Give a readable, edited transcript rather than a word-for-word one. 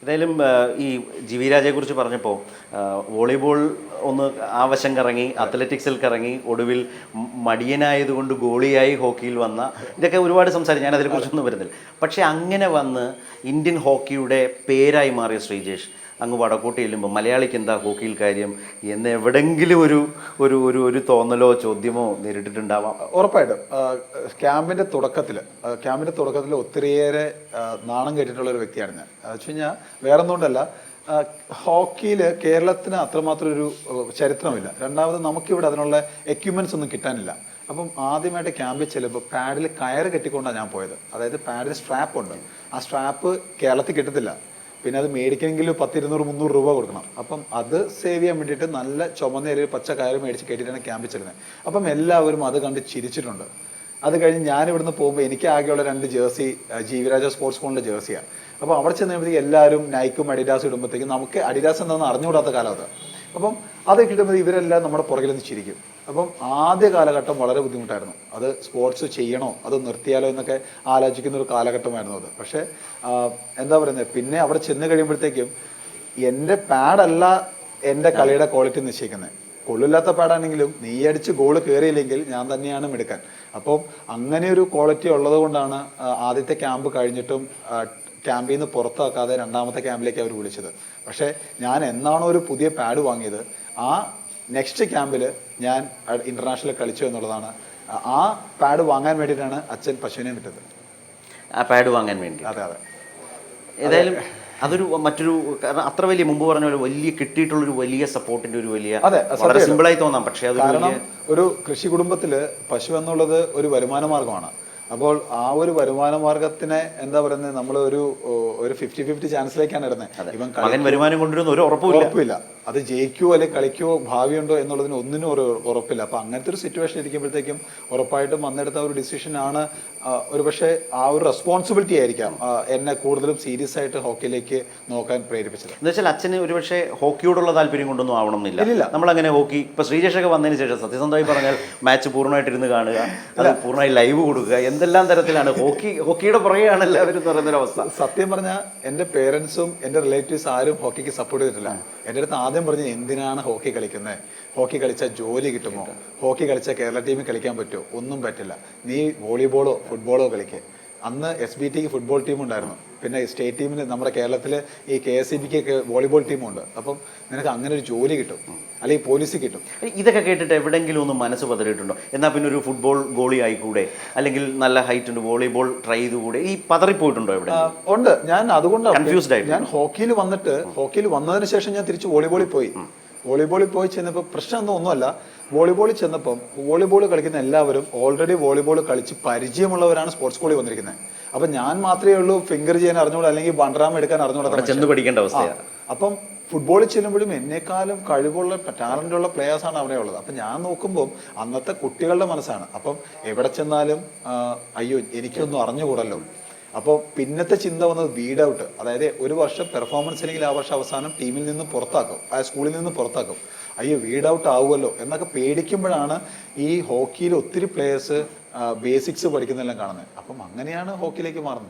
ഏതായാലും ഈ ജീവിരാജയെക്കുറിച്ച് പറഞ്ഞപ്പോൾ വോളിബോൾ ഒന്ന് ആവശം കറങ്ങി, അത്ലറ്റിക്സിൽ കറങ്ങി, ഒടുവിൽ മടിയനായതുകൊണ്ട് ഗോളിയായി ഹോക്കിയിൽ വന്ന, ഇതൊക്കെ ഒരുപാട് സംസാരിച്ചു, ഞാൻ അതിനെക്കുറിച്ചൊന്നും വരുന്നില്ല. പക്ഷേ അങ്ങനെ വന്ന് ഇന്ത്യൻ ഹോക്കിയുടെ പേരായി മാറിയ ശ്രീജേഷ് അങ്ങ് വടക്കോട്ട് ചെല്ലുമ്പോൾ മലയാളിക്ക് എന്താ ഹോക്കിയിൽ കാര്യം എന്ന് എവിടെങ്കിലും ഒരു ഒരു ഒരു ഒരു തോന്നലോ ചോദ്യമോ നേരിട്ടിട്ടുണ്ടാവാം. ഉറപ്പായിട്ടും ക്യാമ്പിൻ്റെ തുടക്കത്തിൽ ഒത്തിരിയേറെ നാണം കേട്ടിട്ടുള്ള ഒരു വ്യക്തിയാണ് ഞാൻ. വെച്ച് കഴിഞ്ഞാൽ വേറെ ഒന്നുകൊണ്ടല്ല, ഹോക്കിയിൽ കേരളത്തിന് അത്രമാത്രം ഒരു ചരിത്രമില്ല. രണ്ടാമത് നമുക്കിവിടെ അതിനുള്ള എക്യുപ്മെൻറ്റ്സ് ഒന്നും കിട്ടാനില്ല. അപ്പം ആദ്യമായിട്ട് ക്യാമ്പിൽ ചെല്ലുമ്പോൾ പാഡിൽ കയറ് കെട്ടിക്കൊണ്ടാണ് ഞാൻ പോയത്. അതായത് പാഡിൽ സ്ട്രാപ്പ് ഉണ്ട്, ആ സ്ട്രാപ്പ് കേരളത്തിൽ കിട്ടത്തില്ല. പിന്നെ അത് മേടിക്കണമെങ്കിൽ 10-200-300 രൂപ കൊടുക്കണം. അപ്പം അത് സേവ് ചെയ്യാൻ വേണ്ടിയിട്ട് നല്ല ചുമന്ന ഒരു പച്ച കയറ് മേടിച്ച് കെട്ടിയിട്ടാണ് ക്യാമ്പിൽ ചെല്ലുന്നത്. അപ്പം എല്ലാവരും അത് കണ്ട് ചിരിച്ചിട്ടുണ്ട്. അത് കഴിഞ്ഞ് ഞാനിവിടുന്ന് പോകുമ്പോൾ എനിക്ക് ആകെയുള്ള 2 ജേഴ്സി ജീവിരാജ സ്പോർട്സ് സ്കൂളിൻ്റെ ജേഴ്സിയാണ്. അപ്പോൾ അവിടെ ചെന്നപ്പോഴത്തേക്ക് എല്ലാവരും നൈക്കും അഡിഡാസും ഇടുമ്പോഴത്തേക്കും നമുക്ക് അഡിഡാസ് എന്താണെന്ന് അറിഞ്ഞുകൂടാത്ത കാലം അത്. അപ്പം അത് കിട്ടുമ്പോൾ ഇവരെല്ലാം നമ്മുടെ പുറകിൽ നിന്ന് ചിരിക്കും. അപ്പം ആദ്യ കാലഘട്ടം വളരെ ബുദ്ധിമുട്ടായിരുന്നു. അത് സ്പോർട്സ് ചെയ്യണോ അത് നിർത്തിയാലോ എന്നൊക്കെ ആലോചിക്കുന്ന ഒരു കാലഘട്ടമായിരുന്നു അത്. പക്ഷേ എന്താ പറയുന്നത്, പിന്നെ അവിടെ ചെന്ന് കഴിയുമ്പോഴത്തേക്കും എൻ്റെ പാഡല്ല എൻ്റെ കളിയുടെ ക്വാളിറ്റി നിശ്ചയിക്കുന്നത്. കൊള്ളില്ലാത്ത പാഡാണെങ്കിലും നീ അടിച്ച് ഗോള് കയറിയില്ലെങ്കിൽ ഞാൻ തന്നെയാണ് മിടുക്കാൻ. അപ്പം അങ്ങനെ ഒരു ക്വാളിറ്റി ഉള്ളത് കൊണ്ടാണ് ആദ്യത്തെ ക്യാമ്പ് കഴിഞ്ഞിട്ടും ക്യാമ്പിൽ നിന്ന് പുറത്താക്കാതെ രണ്ടാമത്തെ ക്യാമ്പിലേക്ക് അവർ വിളിച്ചത്. പക്ഷേ ഞാൻ എന്നാണോ ഒരു പുതിയ പാഡ് വാങ്ങിയത്, ആ നെക്സ്റ്റ് ക്യാമ്പിൽ ഞാൻ ഇൻ്റർനാഷണൽ കളിച്ചു എന്നുള്ളതാണ്. ആ പാഡ് വാങ്ങാൻ വേണ്ടിയിട്ടാണ് അച്ഛൻ പശുവിനെ വിട്ടത്. ആ പാഡ് വാങ്ങാൻ വേണ്ടി? അതെ അതെ. ഏതായാലും അതൊരു മറ്റൊരു, കാരണം അത്ര വലിയ മുമ്പ് പറഞ്ഞ പോലെ വലിയ കിട്ടിയിട്ടുള്ളൊരു വലിയ സപ്പോർട്ടിൻ്റെ ഒരു വലിയ, വളരെ സിമ്പിളായി തോന്നാം, പക്ഷേ അത് കാരണം ഒരു കൃഷി കുടുംബത്തിൽ പശു എന്നുള്ളത് ഒരു വരുമാന മാർഗമാണ്. അപ്പോൾ ആ ഒരു വരുമാന മാർഗത്തിനെ എന്താ പറയുന്നത്, നമ്മൾ ഒരു 50-50 ചാൻസിലേക്കാണ് ഇടുന്നത്. ഇവൻ വരുമാനം കൊണ്ടുവരുന്ന ഒരു ഉറപ്പില്ല, അത് ജയിക്കുവോ അല്ലെങ്കിൽ കളിക്കുവോ ഭാവിയുണ്ടോ എന്നുള്ളതിന് ഒന്നിനും ഒരു ഉറപ്പില്ല. അപ്പം അങ്ങനത്തെ ഒരു സിറ്റുവേഷൻ ഇരിക്കുമ്പോഴത്തേക്കും ഉറപ്പായിട്ടും വന്നെടുത്ത ഒരു ഡിസിഷനാണ്. ഒരു പക്ഷേ ആ ഒരു റെസ്പോൺസിബിലിറ്റി ആയിരിക്കാം എന്നെ കൂടുതലും സീരിയസ് ആയിട്ട് ഹോക്കിയിലേക്ക് നോക്കാൻ പ്രേരിപ്പിച്ചത്. എന്ന് വെച്ചാൽ അച്ഛന് ഒരു പക്ഷേ ഹോക്കിയോടുള്ള താല്പര്യം കൊണ്ടൊന്നും ആവണമെന്നില്ല. നമ്മളങ്ങനെ ഹോക്കി ഇപ്പോൾ ശ്രീജേഷൊക്കെ വന്നതിന് ശേഷം സത്യസന്ധമായി പറഞ്ഞാൽ മാച്ച് പൂർണ്ണമായിട്ടിരുന്ന് കാണുക, അത് പൂർണ്ണമായി ലൈവ് കൊടുക്കുക, എന്തെല്ലാം തരത്തിലാണ് ഹോക്കിയുടെ പുറകെയാണ് എല്ലാവരും പറയുന്നൊരു അവസ്ഥ. സത്യം പറഞ്ഞാൽ എൻ്റെ പേരൻസും എൻ്റെ റിലേറ്റീവ്സ് ആരും ഹോക്കിക്ക് സപ്പോർട്ട് ചെയ്തിട്ടില്ല. എൻ്റെ അടുത്ത് ആദ്യം പറഞ്ഞ് എന്തിനാണ് ഹോക്കി കളിക്കുന്നത്, ഹോക്കി കളിച്ചാൽ ജോലി കിട്ടുമോ, ഹോക്കി കളിച്ചാൽ കേരള ടീമിൽ കളിക്കാൻ പറ്റുമോ, ഒന്നും പറ്റില്ല, നീ വോളിബോളോ ഫുട്ബോളോ കളിക്കുക. അന്ന് SBTക്ക് ഫുട്ബോൾ ടീം ഉണ്ടായിരുന്നു, പിന്നെ സ്റ്റേറ്റ് ടീമിന് നമ്മുടെ കേരളത്തിൽ ഈ KSEBക്ക് വോളിബോൾ ടീമുണ്ട്. അപ്പം നിനക്ക് അങ്ങനെ ഒരു ജോലി കിട്ടും, അല്ലെങ്കിൽ പോലീസ് കിട്ടും. ഇതൊക്കെ കേട്ടിട്ട് എവിടെയെങ്കിലും ഒന്ന് മനസ്സ് പതറിയിട്ടുണ്ടോ? എന്നാൽ പിന്നെ ഒരു ഫുട്ബോൾ ഗോളി ആയിക്കൂടെ, അല്ലെങ്കിൽ നല്ല ഹൈറ്റ് ഉണ്ട് വോളിബോൾ ട്രൈ ചെയ്തുകൂടെ, ഈ പതറിപ്പോയിട്ടുണ്ടോ? എവിടെ ഉണ്ട്. ഞാൻ അതുകൊണ്ടാണ് കൺഫ്യൂസ്ഡ് ആയിട്ട്. ഞാൻ ഹോക്കിയിൽ വന്നതിന് ശേഷം ഞാൻ തിരിച്ച് വോളിബോളിൽ പോയി ചെന്നപ്പോൾ പ്രശ്നം ഒന്നുമല്ല. വോളിബോളിൽ ചെന്നപ്പം വോളിബോൾ കളിക്കുന്ന എല്ലാവരും ഓൾറെഡി വോളിബോൾ കളിച്ച് പരിചയമുള്ളവരാണ് സ്പോർട്സ് സ്കൂളിൽ വന്നിരിക്കുന്നത്. അപ്പം ഞാൻ മാത്രമേ ഉള്ളൂ ഫിംഗർ ചെയ്യാൻ അറിഞ്ഞൂടാ, അല്ലെങ്കിൽ ബണ്ടറാം എടുക്കാൻ അറിഞ്ഞൂടാ, ചെന്ന് പഠിക്കേണ്ട അവസ്ഥയാണ്. അപ്പം ഫുട്ബോളിൽ ചെല്ലുമ്പോഴും എന്നെക്കാളും കഴിവുള്ള ടാലൻ്റുള്ള പ്ലേയേഴ്സാണ് അവിടെ ഉള്ളത്. അപ്പം ഞാൻ നോക്കുമ്പോൾ അന്നത്തെ കുട്ടികളുടെ മനസ്സാണ്. അപ്പം എവിടെ ചെന്നാലും അയ്യോ എനിക്കൊന്നും അറിഞ്ഞുകൂടല്ലോ. അപ്പോൾ പിന്നത്തെ ചിന്ത വന്നത് വീഡ് ഔട്ട്, അതായത് ഒരു വർഷം പെർഫോമൻസ് അല്ലെങ്കിൽ ആ വർഷം അവസാനം ടീമിൽ നിന്ന് പുറത്താക്കും, ആ സ്കൂളിൽ നിന്ന് പുറത്താക്കും, അയ്യോ വീഡ് ഔട്ട് ആവുമല്ലോ എന്നൊക്കെ പേടിക്കുമ്പോഴാണ് ഈ ഹോക്കിയിൽ ഒത്തിരി പ്ലേയേഴ്സ് ബേസിക്സ് പഠിക്കുന്നതെല്ലാം കാണുന്നത്. അപ്പം അങ്ങനെയാണ് ഹോക്കിയിലേക്ക് മാറുന്നത്.